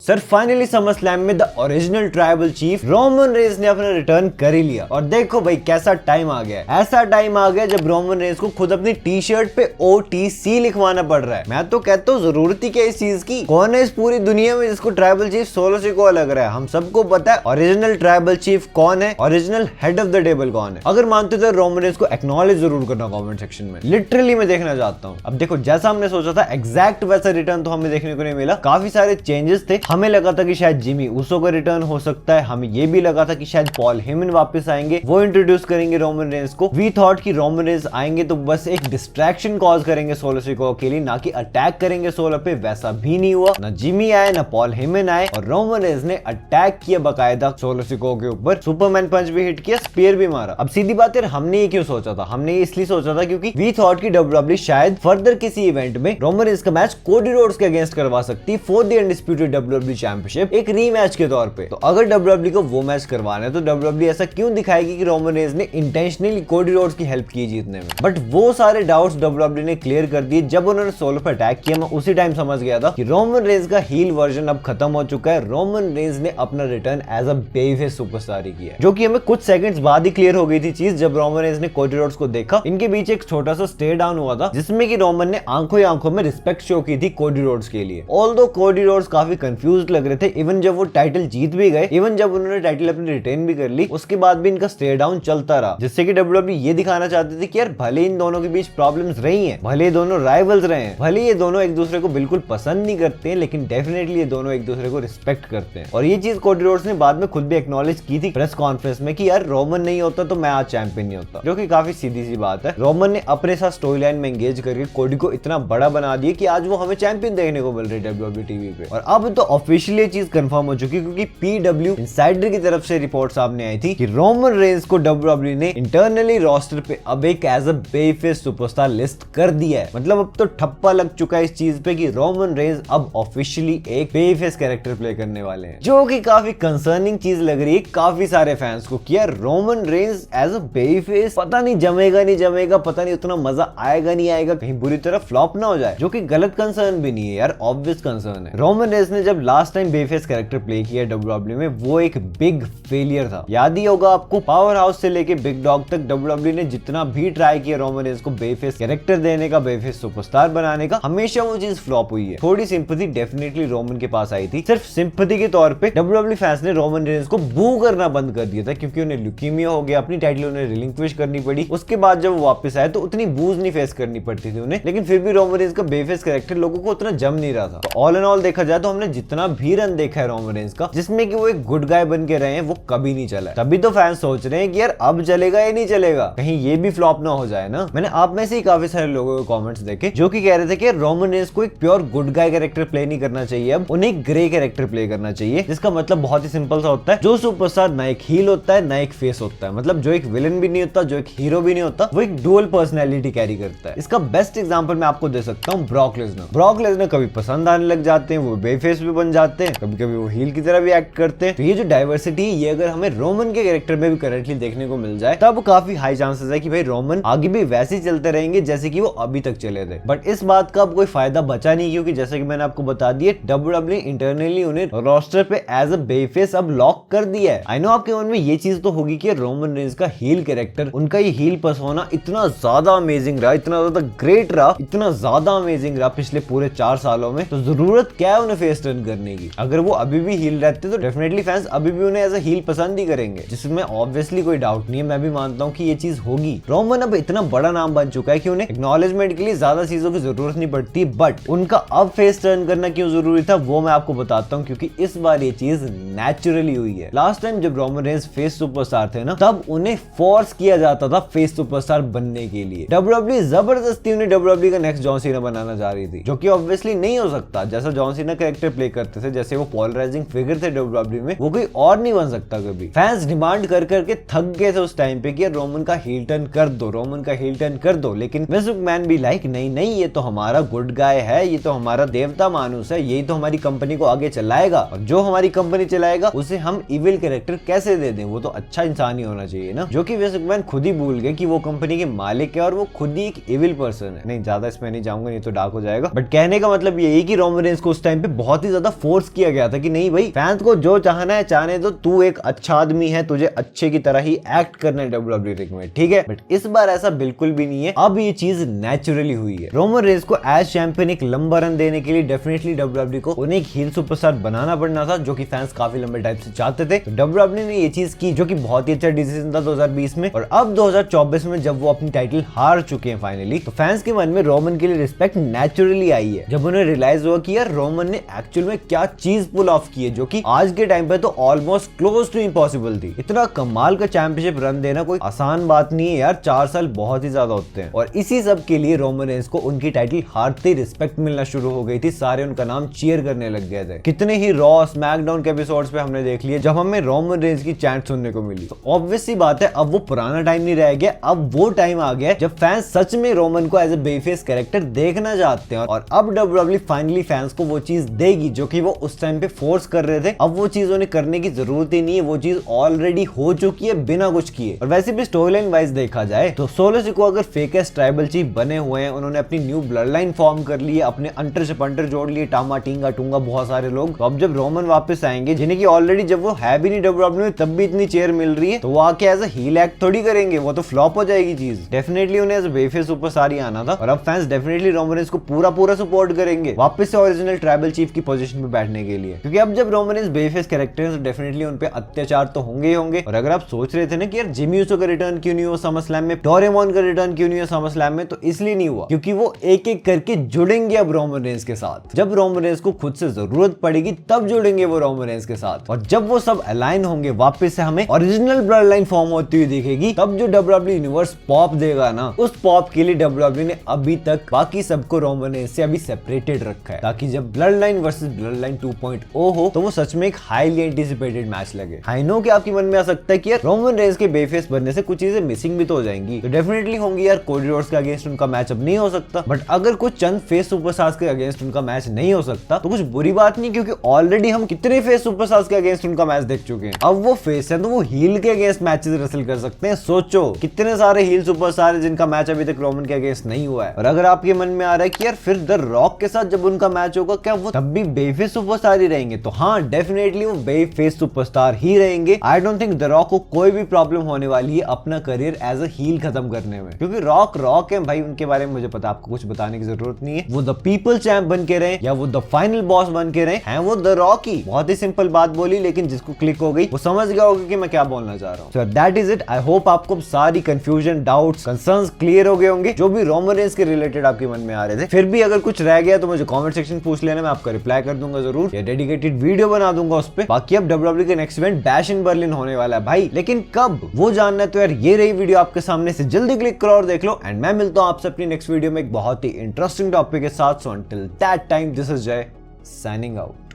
Sir finally SummerSlam में the original tribal chief Roman Reigns ने अपना रिटर्न कर ही लिया। और देखो भाई कैसा टाइम आ गया, ऐसा टाइम आ गया जब रोमन रेंस को खुद अपनी टी शर्ट पे OTC लिखवाना पड़ रहा है। मैं तो कहता हूँ जरूरत ही क्या इस चीज की। कौन है इस पूरी दुनिया में जिसको ट्राइबल चीफ सोलो सिकोआ लग रहा है? हम सबको पता है ओरिजिनल ट्राइबल चीफ कौन है, original head of the table कौन है। अगर मानते तो रोमन रेंस को एक्नॉलेज जरूर करना कमेंट सेक्शन में, लिटरली मैं देखना चाहता हूँ। अब देखो जैसा हमने सोचा था एग्जैक्ट वैसा रिटर्न तो हमें देखने को नहीं मिला। काफी सारे चेंजेस थे। हमें लगा था कि शायद जिमी ऊसो का रिटर्न हो सकता है, हमें ये भी लगा था कि शायद पॉल हेमन वापस आएंगे, वो इंट्रोड्यूस करेंगे रोमन रेंस को। वी थॉट कि रोमन रेंस आएंगे तो बस एक डिस्ट्रैक्शन कॉज करेंगे सोलो सिकोआ के लिए, ना कि अटैक करेंगे सोलो पे। वैसा भी नहीं हुआ, ना जिमी आए ना पॉल हेमन आए, और रोमन रेंस ने अटैक किया बकायदा सोलो सिकोआ के ऊपर। सुपरमैन पंच भी हिट किया, स्पीयर भी मारा। अब सीधी बात है, हमने ये क्यों सोचा था? हमने ये इसलिए सोचा था क्योंकि वी थॉट कि WWE शायद फर्दर किसी इवेंट में रोमन रेंस का मैच कोडी रोड्स के अगेंस्ट करवा सकती for the undisputed WWE championship, एक रीमैच के तौर पे। तो अगर WWE को वो मैच करवाना है तो WWE ऐसा क्यों दिखाएगी कि रोमन रेंस ने इंटेंशनली कोडी रोड्स की हेल्प की जीतने में? बट वो सारे डाउट्स WWE ने क्लियर कर दिए जब उन्होंने सोलो पर अटैक किया। मैं उसी टाइम समझ गया था कि रोमन रेंस का हील वर्जन अब खत्म हो चुका है। रोमन रेंस ने अपना रिटर्न एज अ बेफेस सुपरस्टार ही किया, जो कि हमें कुछ सेकंड्स बाद ही क्लियर हो गई थी चीज जब रोमन रेंस ने कोडी रोड्स को देखा। इनके बीच एक छोटा सा स्टे डाउन हुआ था जिसमें कि रोमन ने आंखों ही आंखों में रिस्पेक्ट शो की थी कोडी रोड्स के लिए। ऑल्दो कोडी रोड्स काफी कंफ्यूज्ड लग रहे थे, इवन जब वो टाइटल जीत भी गए, इवन जब उन्होंने टाइटल अपनी रिटेन भी कर ली, उसके बाद भी इनका स्टे डाउन चलता रहा, जिससे कि WWE ये दिखाना चाहती थी कि यार भले इन दोनों के बीच प्रॉब्लम्स रही हैं, भले ये दोनों राइवल्स रहे हैं, भले ये दोनों एक दूसरे को बिल्कुल पसंद नहीं करते हैं, लेकिन डेफिनेटली ये दोनों एक दूसरे को रिस्पेक्ट करते हैं। और ये चीज कोडी रोड्स ने बाद में खुद भी एक्नॉलेज की थी प्रेस कॉन्फ्रेंस में कि यार रोमन नहीं होता तो मैं आज चैंपियन नहीं होता, जो कि काफी सीधी सी बात है। रोमन ने अपने साथ स्टोरी लाइन में एंगेज करके कोडी को इतना बड़ा बना दिया कि आज वो हमें चैंपियन देखने को मिल रही है WWE टीवी पे। और अब तो ऑफिशियली चीज कंफर्म हो चुकी, क्योंकि PW इनसाइडर की तरफ से रिपोर्ट सामने आई थी कि रोमन रेंस को WWE ने इंटरनली रोस्टर पे अब एक एज अ बेफेस सुपरस्टार लिस्ट कर दिया है। मतलब अब तो ठप्पा लग चुका है इस चीज पे कि रोमन रेंस अब ऑफिशियली एक बेफेस कैरेक्टर प्ले करने वाले हैं, जो कि काफी कंसर्निंग चीज लग रही है काफी सारे फैंस को कि यार रोमन रेंस एज अ बेफेस पता नहीं जमेगा नहीं जमेगा, पता नहीं उतना मजा आएगा नहीं आएगा, कहीं बुरी तरह फ्लॉप ना हो जाए, जो कि गलत कंसर्न भी नहीं है यार, ऑब्वियस कंसर्न है। रोमन रेंस ने जब लास्ट टाइम बेफेस कैरेक्टर प्ले किया WWE में, वो एक बिग फेलियर था। याद ही होगा आपको, पावर हाउस से लेके बिग डॉग तक WWE ने जितना भी ट्राई किया रोमन रेंस को बेफेस कैरेक्टर देने का, बेफेस सुपरस्टार बनाने का, हमेशा वो चीज फ्लॉप हुई है। थोड़ी सिंपैथी डेफिनेटली रोमन के पास आई थी, सिर्फ सिंपैथी के तौर पे WWE फैंस ने रोमन रेंस को बू करना बंद कर दिया था, क्योंकि उन्हें ल्यूकीमिया हो गया, अपनी टाइटल उन्हें रिलिंक्विश करनी पड़ी। उसके बाद जब वो वापस आए तो उतनी बूज नहीं फेस करनी पड़ती थी उन्हें, लेकिन फिर भी रोमन रेंस का बेफेस कैरेक्टर लोगों को उतना जम नहीं रहा था। तो ऑल एंड ऑल देखा जाए तो हमने जितना भी रन देखा है रोमन रेंस का, जिसमें कि वो एक गुड गाय बन के रहे हैं, वो कभी नहीं चला। तभी तो फैंस सोच रहे हैं कि यार अब चलेगा या नहीं चलेगा, कहीं ये भी फ्लॉप ना हो जाए ना। मैंने आप में से ही काफी सारे लोगों के कमेंट्स देखे जो कि कह रहे थे कि रोमन रेंस को एक pure good guy character play नहीं करना चाहिए, अब उन्हें ग्रे कैरेक्टर प्ले करना चाहिए, जिसका मतलब बहुत ही सिंपल सा होता है, जो सुपरस्टार ना एक हील होता है ना एक फेस होता है, मतलब जो एक विलन भी नहीं होता, जो एक हीरो भी नहीं होता, वो एक डुअल पर्सनैलिटी कैरी करता है। इसका बेस्ट एग्जांपल मैं आपको दे सकता हूँ, ब्रॉक लेसनर। ब्रॉक लेसनर कभी पसंद आने लग जाते हैं, वो बेफेस भी बन जाते हैं, कभी कभी वो हील की तरह भी एक्ट करते हैं। तो ये जो डाइवर्सिटी है, ये अगर हमें रोमन के कैरेक्टर में भी करेंटली देखने को मिल जाए, तब काफी हाई चांसेस है कि भाई रोमन आगे भी वैसे ही चलते रहेंगे जैसे कि वो अभी तक चले थे। बट इस बात का अब कोई फायदा बचा नहीं, क्योंकि जैसे कि मैंने आपको बता दिया, WWE इंटरनली उन्हें रोस्टर पे एज अ बेफेस अब लॉक कर दिया है। आई नो आपके मन में ये चीज तो होगी कि रोमन रेंस का हील कैरेक्टर, उनका ये हील पर्सोना इतना ज्यादा अमेजिंग रहा, इतना ज्यादा ग्रेट रहा, इतना ज्यादा अमेजिंग रहा पिछले पूरे 4 सालों में, तो जरूरत क्या है उन्हें फेस टर्न करने की? अगर वो अभी भी हील रहते तो डेफिनेटली फैंस अभी भी उन्हें एज अ हील पसंद ही करेंगे, जिसमें ऑब्वियसली कोई डाउट नहीं है। मैं भी मानता हूँ कि ये चीज होगी। रोमन अब इतना बड़ा नाम बन चुका है कि उन्हें एक्नॉलेजमेंट के लिए ज्यादा चीजों की जरूरत नहीं पड़ती, बट उनका अब फेस टर्न करना क्यों जरूरी था वो मैं आपको बताता हूँ, क्योंकि इस बार ये चीज नेचुरली हुई है। लास्ट टाइम जब रोमन रेंस फेस सुपरस्टार थे ना, तब उन्हें फोर्स किया जाता था फेस सुपरस्टार बनने के लिए। WWE जबरदस्ती उन्हें WWE का नेक्स्ट जॉन सीना बनाना जा रही थी, जो कि ऑब्वियसली नहीं हो सकता। जैसा जॉन सीना कैरेक्टर प्ले करते थे, जैसे वो पोलराइजिंग फिगर थे WWE में, वो कोई और नहीं बन सकता कभी। फैंस डिमांड कर करके थक गए थे उस टाइम पे कि रोमन का हील टर्न कर दो, रोमन का हील टर्न कर दो, लेकिन विंस मैकमैन भी लाइक नहीं नहीं, ये तो हमारा गुड गाय है, ये तो हमारा देवता मानुस है, यही तो हमारी कंपनी को आगे चलाएगा, और जो हमारी कंपनी चलाएगा उसे हम इविल कैरेक्टर कैसे दे दें? वो तो अच्छा इंसान ही होना चाहिए ना। जो कि विंस मैकमैन खुद ही भूल गए कि वो कंपनी के मालिक है और वो खुद ही एक इविल पर्सन है। नहीं, ज्यादा इसमें नहीं जाऊंगा, नहीं तो डार्क हो जाएगा, बट कहने का मतलब यही कि रोमन रेंस को उस टाइम पे बहुत ही ज्यादा फोर्स किया गया था कि नहीं भाई, फैंस को जो चाहना है चाहने दो, तू एक अच्छा आदमी है, तुझे अच्छे की तरह ही एक्ट करना है WWE रिंग में, ठीक है। बट इस बार ऐसा बिल्कुल भी नहीं है, अब ये चीज नेचुरली हुई है। रोमन रेंस को एज चैंपियन एक लंबा रन देने के लिए डेफिनेटली WWE को उन्हें एक हील सुपरस्टार बनाना पड़ना था, जो कि फैंस काफी लंबे टाइम से चाहते थे। तो WWE ने ये चीज की, जो कि बहुत ही अच्छा डिसीजन था 2020 में। और अब 2024 में जब वो अपनी टाइटल हार चुके हैं फाइनली, तो फैंस के मन में रोमन के लिए रिस्पेक्ट नेचुरली आई है, जब उन्हें रियलाइज हुआ कि यार रोमन ने एक्चुअल में क्या चीज पुल ऑफ की है, जो कि आज के टाइम पे तो ऑलमोस्ट क्लोज टू इम्पॉसिबल थी। इतना कमाल का चैंपियनशिप रन देना कोई आसान बात नहीं है यार, 4 साल बहुत ही ज्यादा होते हैं। और इसी सब के लिए रोमन रेंस को उनकी टाइटल हारते रिस्पेक्ट मिलना शुरू हो गई थी, सारे उनका नाम चीयर करने लग गए थे। कितने ही रॉ स्मैकडाउन के एपिसोड्स पे हमने देख लिया जब हमें रोमन रेंस की चैंट सुनने को मिली। तो ऑब्वियस सी बात है, अब वो पुराना टाइम नहीं रह गया, अब वो टाइम आ गया जब फैंस सच में रोमन को एज ए बेफेस कैरेक्टर देखना चाहते हैं। और अब WWE फाइनली फैंस को वो चीज देगी जो कि वो उस टाइम पे फोर्स कर रहे थे। अब वो चीज उन्हें करने की जरूरत ही नहीं है, वो चीज ऑलरेडी हो चुकी है बिना कुछ किए। और वैसे भी स्टोरी लाइन वाइज देखा जाए तो सोलो सिको अगर फेकेस्ट ट्राइबल चीफ बने हुए हैं, उन्होंने अपनी न्यू ब्लड लाइन फॉर्म कर ली है, अपने अंटर से पंटर जोड़ लिए, टामा टींगा टूंगा बहुत सारे लोग। तो अब जब रोमन वापस आएंगे, जिन्हें की ऑलरेडी जब वो है भी नहीं WWE में तब भी इतनी चेयर मिल रही है, तो वो आके एज अ हील एक्ट थोड़ी करेंगे, वो तो फ्लॉप हो जाएगी चीज। डेफिनेटली उन्हें एज अ बेफेस सुपरस्टार ही आना था। और अब फैंस डेफिनेटली रोमन रेंस को पूरा सपोर्ट करेंगे वापस से ओरिजिनल ट्राइबल चीफ की पोजीशन पे बैठने के लिए, क्योंकि अब जब रोमन रेंस बेफेस कैरेक्टर है तो डेफिनेटली उन पे अत्याचार तो होंगे ही होंगे। और अगर आप सोच रहे थे ना कि यार जिमी यूसो का रिटर्न क्यों नहीं हुआ समरस्लैम में, डोरेमोन का रिटर्न क्यों नहीं हुआ समरस्लैम में, तो इसलिए नहीं हुआ क्योंकि वो एक एक करके जुड़ेंगे अब रोमन रेंस के साथ। जब रोमन रेंस को खुद से जरूरत पड़ेगी तब जुड़ेंगे वो रोमन रेंस के साथ। और जब वो सब अलाइन होंगे, वापस से हमें ओरिजिनल ब्लड लाइन फॉर्म होती हुई दिखेगी, तब जो WWE यूनिवर्स पॉप देगा ना, उस पॉप के लिए WWE ने अभी तक बाकी सबको रोमन रेंस से अभी सेपरेटेड रखा है, ताकि जब blood line versus blood line 2.0 हो तो वो सच में एक हाईली एंटिसिपेटेड मैच लगे। आई नो कि आपके मन में आ सकता है कि यार रोमन रेंस के बेफेस बनने से कुछ चीजें मिसिंग भी तो हो जाएंगी, तो डेफिनेटली होंगी यार। कोडी रोड्स के अगेंस्ट उनका मैच अब नहीं हो सकता, बट अगर कुछ चंद फेस सुपरस्टार्स के अगेंस्ट उनका मैच नहीं हो सकता तो कुछ बुरी बात नहीं, क्योंकि ऑलरेडी हम कितने फेस सुपरस्टार्स के अगेंस्ट उनका मैच देख चुके हैं। अब वो फेस है तो वो हील के अगेंस्ट मैचेस रसल कर सकते हैं। सोचो कितने सारे हील सुपरस्टार है जिनका मैच अभी तक रोमन के अगेंस्ट नहीं हुआ है। और अगर आपके मन में आ रहा है कि यार फिर द रॉक के साथ जब उनका मैच होगा क्या वो तब भी बेफेस सुपरस्टार ही रहेंगे, तो हाँ डेफिनेटली वो बेफेस सुपरस्टार ही रहेंगे। I don't think the rock को कोई भी प्रॉब्लम होने वाली है अपना करियर एज अ हील खत्म करने में, क्योंकि रॉक है भाई, उनके बारे में मुझे पता, आपको कुछ बताने की जरूरत नहीं है। वो द पीपल चैंप बन के रहे या वो द फाइनल बॉस बन के रहे हैं, वो द रॉक ही। बहुत ही सिंपल बात बोली, लेकिन जिसको क्लिक हो गई वो समझ गया होगा कि मैं क्या बोलना चाह रहा हूँ। So that is it. I hope आपको सारी कंफ्यूजन, डाउट्स, कंसर्न्स क्लियर हो गए होंगे जो भी रोमन रेंस के रिलेटेड आपके मन में आ रहे थे। फिर भी अगर कुछ रह गया तो मुझे कमेंट सेक्शन पूछ लेना, मैं आपका रिप्लाई कर दूंगा जरूर, या डेडिकेटेड वीडियो बना दूंगा उस पे। बाकी अब WWE के next event bash in Berlin होने वाला है भाई, लेकिन कब वो जानना है तो यार ये रही वीडियो आपके सामने, से जल्दी क्लिक करो और देख लो। एंड मैं मिलता हूं आपसे अपनी नेक्स्ट वीडियो में एक बहुत ही इंटरेस्टिंग टॉपिक के साथ। So until that time, this is जय साइनिंग आउट।